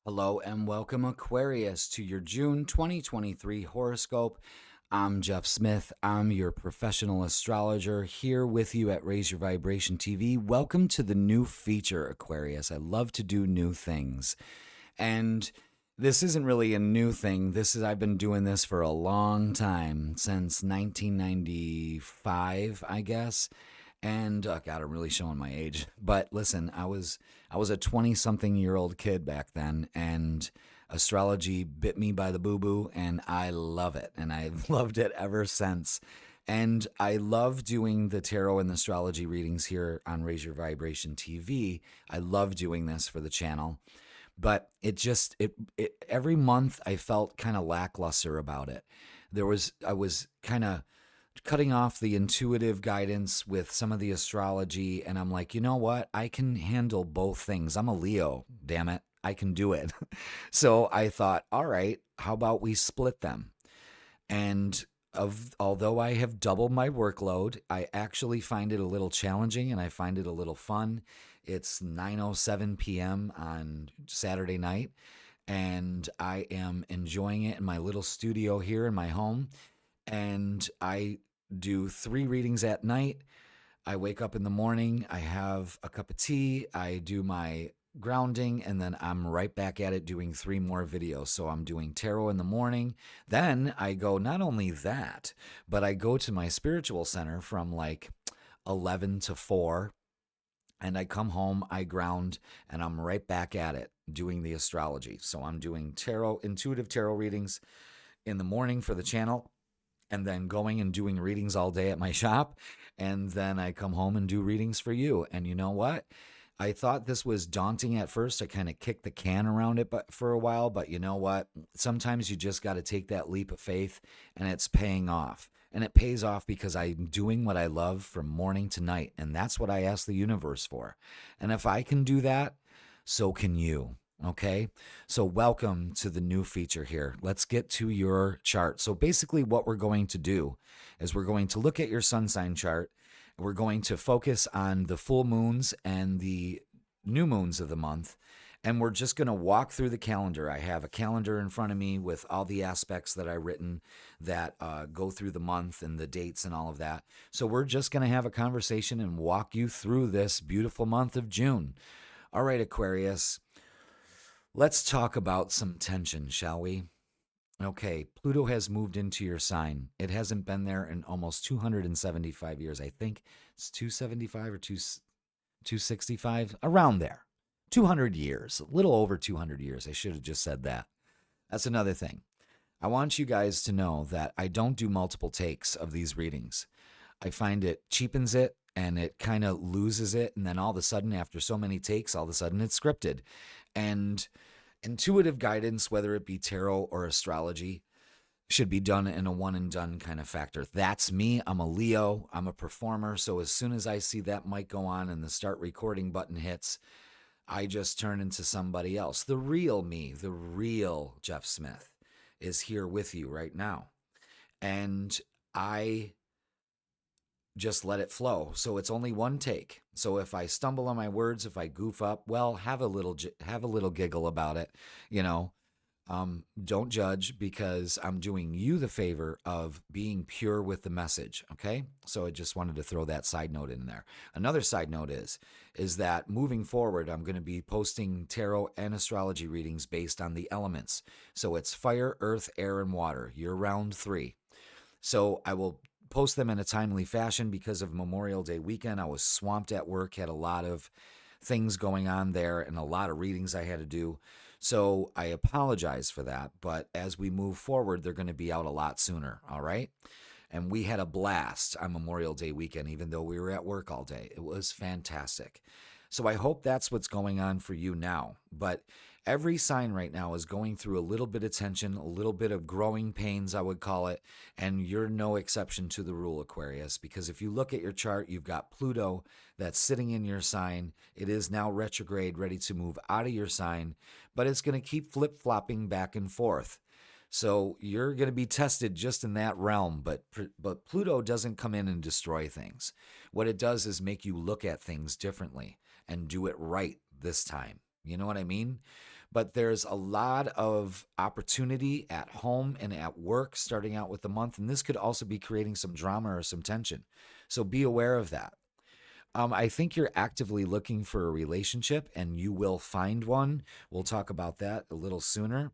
Hello and welcome, Aquarius, to your June 2023 horoscope. I'm Jeff Smith. I'm your professional astrologer here with you at Raise Your Vibration TV. Welcome to the new feature, Aquarius. I love to do new things. And this isn't really a new thing. I've been doing this for a long time, since 1995, I guess. And God, I'm really showing my age. But listen, I was a 20-something-year-old kid back then, and astrology bit me by the boo boo, and I love it, and I've loved it ever since. And I love doing the tarot and astrology readings here on Raise Your Vibration TV. I love doing this for the channel, but it every month I felt kind of lackluster about it. I was kind of cutting off the intuitive guidance with some of the astrology, and I'm like, you know what? I can handle both things. I'm a Leo, damn it. I can do it. So I thought, all right, how about we split them? And although I have doubled my workload, I actually find it a little challenging and I find it a little fun. It's 9:07 p.m. on Saturday night, and I am enjoying it in my little studio here in my home. And I do 3 readings at night. I wake up in the morning, I have a cup of tea, I do my grounding, and then I'm right back at it doing 3 more videos. So I'm doing tarot in the morning. Then I go, not only that, but I go to my spiritual center from like 11 to 4, and I come home, I ground, and I'm right back at it doing the astrology. So I'm doing intuitive tarot readings in the morning for the channel, and then going and doing readings all day at my shop. And then I come home and do readings for you. And you know what? I thought this was daunting at first. I kind of kicked the can around it for a while, but you know what? Sometimes you just got to take that leap of faith, and it's paying off. And it pays off because I'm doing what I love from morning to night. And that's what I ask the universe for. And if I can do that, so can you. Okay. So, welcome to the new feature here. Let's get to your chart. So, basically, what we're going to do is we're going to look at your sun sign chart. We're going to focus on the full moons and the new moons of the month. And we're just going to walk through the calendar. I have a calendar in front of me with all the aspects that I've written that go through the month and the dates and all of that. So, we're just going to have a conversation and walk you through this beautiful month of June. All right, Aquarius. Let's talk about some tension, shall we? Okay, Pluto has moved into your sign. It hasn't been there in almost 275 years. I think it's 275 or 265, around there. 200 years, a little over 200 years. I should have just said that. That's another thing. I want you guys to know that I don't do multiple takes of these readings. I find it cheapens it and it kind of loses it. And then all of a sudden, after so many takes, all of a sudden it's scripted. And intuitive guidance, whether it be tarot or astrology, should be done in a one and done kind of factor. That's me. I'm a Leo. I'm a performer. So as soon as I see that mic go on and the start recording button hits, I just turn into somebody else. The real me, the real Jeff Smith, is here with you right now. And I just let it flow. So it's only one take. So if I stumble on my words, if I goof up, well, have a little giggle about it. You know, don't judge, because I'm doing you the favor of being pure with the message. Okay, so I just wanted to throw that side note in there. Another side note is that moving forward, I'm going to be posting tarot and astrology readings based on the elements. So it's fire, earth, air, and water. Year round 3. So I will post them in a timely fashion because of Memorial Day weekend. I was swamped at work, had a lot of things going on there and a lot of readings I had to do. So I apologize for that. But as we move forward, they're going to be out a lot sooner. All right. And we had a blast on Memorial Day weekend, even though we were at work all day. It was fantastic. So I hope that's what's going on for you now. But every sign right now is going through a little bit of tension, a little bit of growing pains, I would call it. And you're no exception to the rule, Aquarius, because if you look at your chart, you've got Pluto that's sitting in your sign. It is now retrograde, ready to move out of your sign, but it's going to keep flip-flopping back and forth. So you're going to be tested just in that realm, but Pluto doesn't come in and destroy things. What it does is make you look at things differently and do it right this time. You know what I mean? But there's a lot of opportunity at home and at work starting out with the month. And this could also be creating some drama or some tension. So be aware of that. I think you're actively looking for a relationship and you will find one. We'll talk about that a little sooner.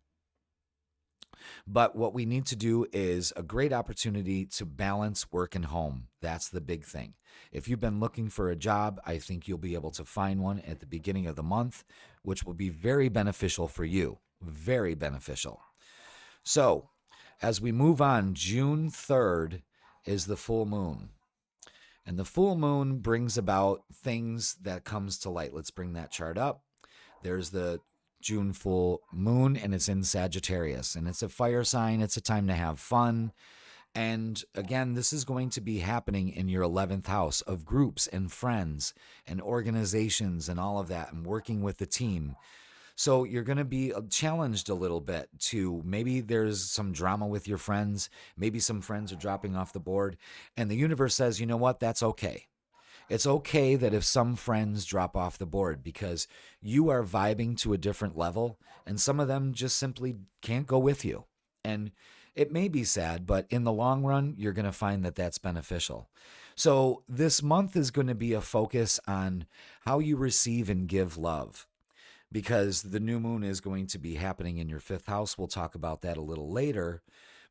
But what we need to do is a great opportunity to balance work and home. That's the big thing. If you've been looking for a job, I think you'll be able to find one at the beginning of the month, which will be very beneficial for you. Very beneficial. So, as we move on, June 3rd is the full moon. And the full moon brings about things that comes to light. Let's bring that chart up. There's the June full moon, and it's in Sagittarius, and it's a fire sign. It's a time to have fun. And again, this is going to be happening in your 11th house of groups and friends and organizations and all of that, and working with the team. So you're going to be challenged a little bit to maybe there's some drama with your friends. Maybe some friends are dropping off the board, and the universe says, you know what, that's okay. It's okay that if some friends drop off the board because you are vibing to a different level and some of them just simply can't go with you. And it may be sad, but in the long run, you're going to find that that's beneficial. So this month is going to be a focus on how you receive and give love because the new moon is going to be happening in your fifth house. We'll talk about that a little later.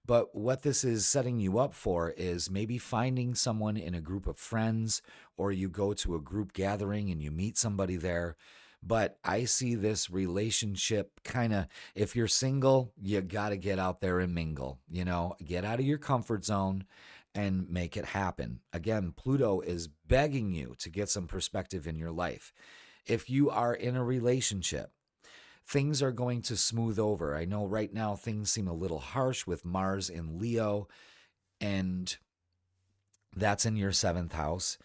But what this is setting you up for is maybe finding someone in a group of friends, or you go to a group gathering and you meet somebody there. But I see this relationship kind of, if you're single, you got to get out there and mingle, get out of your comfort zone and make it happen. Again, Pluto is begging you to get some perspective in your life. If you are in a relationship, things are going to smooth over. I know right now things seem a little harsh with Mars in Leo, and that's in your seventh house.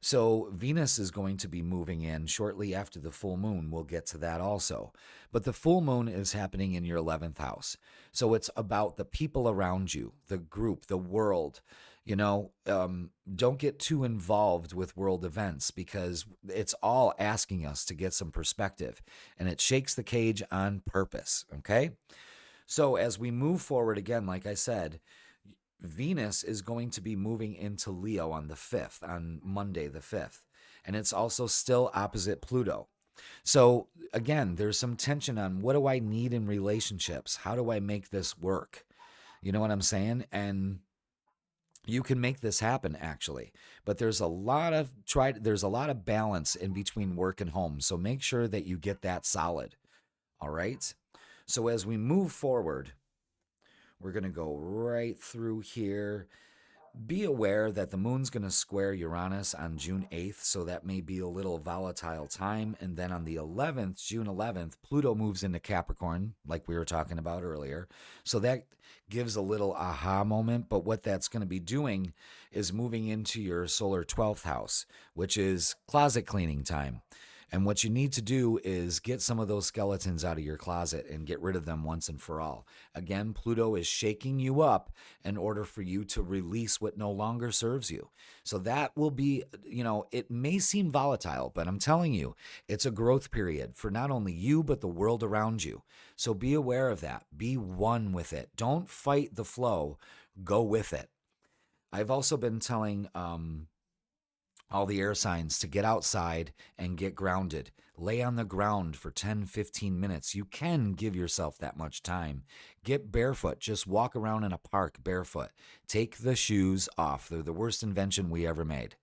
So Venus is going to be moving in shortly after the full moon. We'll get to that also. But the full moon is happening in your 11th house. So it's about the people around you, the group, the world. Don't get too involved with world events because it's all asking us to get some perspective, and it shakes the cage on purpose. Okay. So as we move forward again, like I said, Venus is going to be moving into Leo on the 5th, on Monday the 5th. And it's also still opposite Pluto. So again, there's some tension on what do I need in relationships? How do I make this work? You know what I'm saying? And you can make this happen actually, but there's a lot of balance in between work and home. So make sure that you get that solid. All right. So as we move forward, we're going to go right through here. Be aware that the moon's going to square Uranus on June 8th, so that may be a little volatile time. And then on the 11th, June 11th, Pluto moves into Capricorn, like we were talking about earlier. So that gives a little aha moment. But what that's going to be doing is moving into your solar 12th house, which is closet cleaning time. And what you need to do is get some of those skeletons out of your closet and get rid of them once and for all. Again, Pluto is shaking you up in order for you to release what no longer serves you. So that will be, it may seem volatile, but I'm telling you, it's a growth period for not only you, but the world around you. So be aware of that. Be one with it. Don't fight the flow. Go with it. I've also been telling all the air signs to get outside and get grounded. Lay on the ground for 10, 15 minutes. You can give yourself that much time. Get barefoot. Just walk around in a park barefoot. Take the shoes off. They're the worst invention we ever made.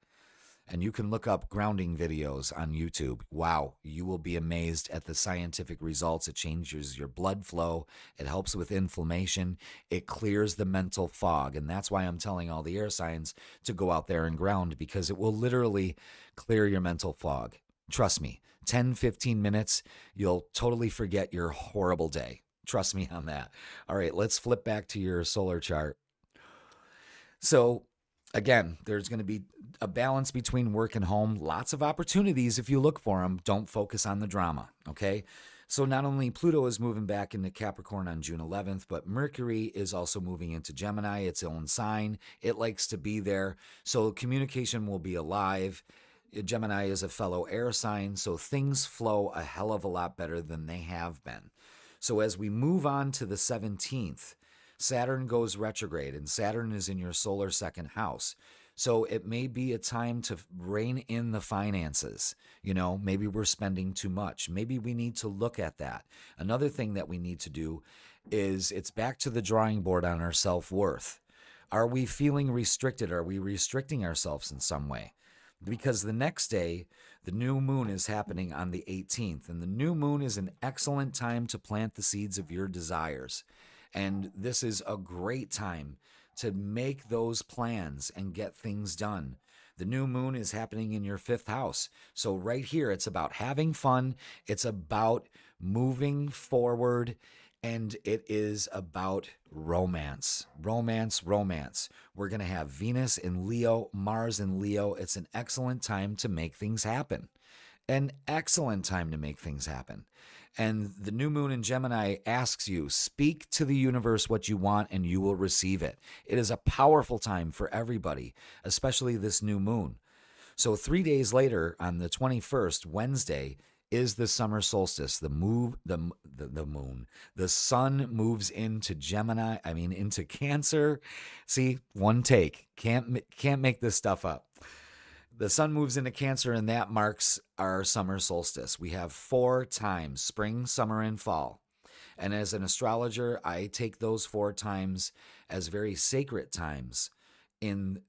And you can look up grounding videos on YouTube. Wow, you will be amazed at the scientific results. It changes your blood flow. It helps with inflammation. It clears the mental fog. And that's why I'm telling all the air signs to go out there and ground, because it will literally clear your mental fog. Trust me, 10, 15 minutes, you'll totally forget your horrible day. Trust me on that. All right, let's flip back to your solar chart. So again, there's going to be a balance between work and home. Lots of opportunities if you look for them. Don't focus on the drama, okay? So not only Pluto is moving back into Capricorn on June 11th, but Mercury is also moving into Gemini, its own sign. It likes to be there. So communication will be alive. Gemini is a fellow air sign, so things flow a hell of a lot better than they have been. So as we move on to the 17th, Saturn goes retrograde, and Saturn is in your solar second house. So it may be a time to rein in the finances. Maybe we're spending too much. Maybe we need to look at that. Another thing that we need to do is it's back to the drawing board on our self worth. Are we feeling restricted? Are we restricting ourselves in some way? Because the next day, the new moon is happening on the 18th, and the new moon is an excellent time to plant the seeds of your desires. And this is a great time to make those plans and get things done. The new moon is happening in your fifth house. So, right here, it's about having fun, it's about moving forward, and it is about romance. Romance, romance. We're going to have Venus in Leo, Mars in Leo. It's an excellent time to make things happen. An excellent time to make things happen. And the new moon in Gemini asks you, speak to the universe what you want and you will receive it. It is a powerful time for everybody, especially this new moon. So 3 days later, on the 21st, Wednesday, is the summer solstice. The moon, the sun moves into Gemini. Into Cancer. See, one take. Can't make this stuff up. The sun moves into Cancer, and that marks our summer solstice. We have 4 times: spring, summer, and fall. And as an astrologer, I take those 4 times as very sacred times in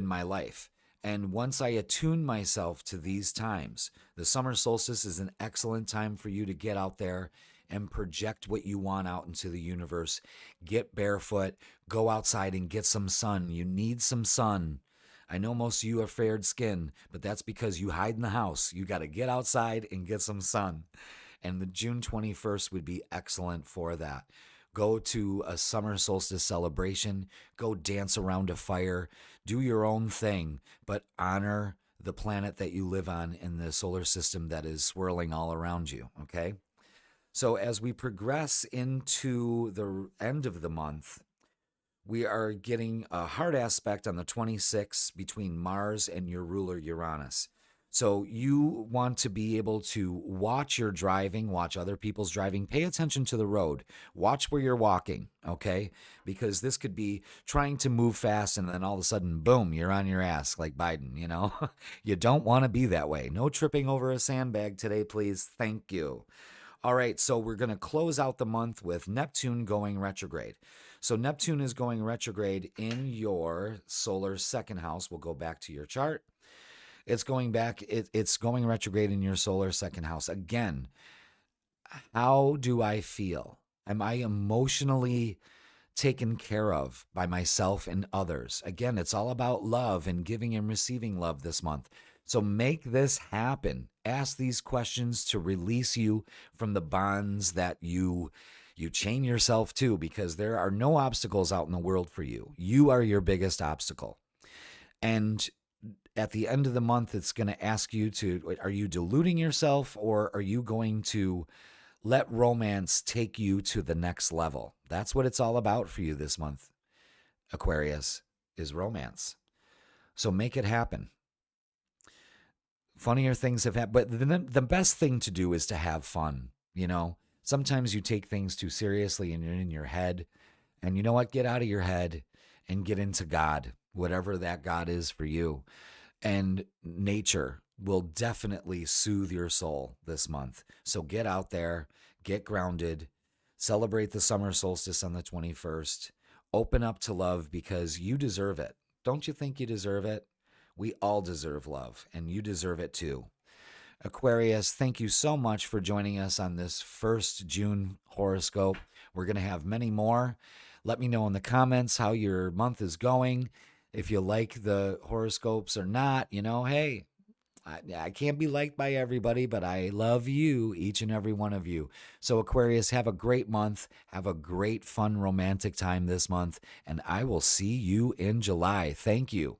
my life. And once I attune myself to these times, the summer solstice is an excellent time for you to get out there and project what you want out into the universe. Get barefoot, go outside and get some sun. You need some sun. I know most of you are fair skin, but that's because you hide in the house. You got to get outside and get some sun. And the June 21st would be excellent for that. Go to a summer solstice celebration. Go dance around a fire. Do your own thing, but honor the planet that you live on in the solar system that is swirling all around you, okay? So as we progress into the end of the month, we are getting a hard aspect on the 26th between Mars and your ruler Uranus. So you want to be able to watch your driving, watch other people's driving, pay attention to the road, watch where you're walking, okay? Because this could be trying to move fast and then all of a sudden, boom, you're on your ass like Biden, You don't want to be that way. No tripping over a sandbag today, please. Thank you. All right, so we're going to close out the month with Neptune going retrograde. So Neptune is going retrograde in your solar second house. We'll go back to your chart. It's going retrograde in your solar second house. Again, how do I feel? Am I emotionally taken care of by myself and others? Again, it's all about love and giving and receiving love this month. So make this happen. Ask these questions to release you from the bonds that you chain yourself to, because there are no obstacles out in the world for you. You are your biggest obstacle. And at the end of the month, it's going to ask you are you deluding yourself, or are you going to let romance take you to the next level? That's what it's all about for you this month, Aquarius, is romance. So make it happen. Funnier things have happened, but the best thing to do is to have fun. Sometimes you take things too seriously and you're in your head, and you know what? Get out of your head and get into God, whatever that God is for you. And nature will definitely soothe your soul this month. So get out there, get grounded, celebrate the summer solstice on the 21st, open up to love, because you deserve it. Don't you think you deserve it? We all deserve love, and you deserve it too. Aquarius, thank you so much for joining us on this first June horoscope. We're going to have many more. Let me know in the comments how your month is going. If you like the horoscopes or not, hey, I can't be liked by everybody, but I love you, each and every one of you. So Aquarius, have a great month. Have a great, fun, romantic time this month, and I will see you in July. Thank you.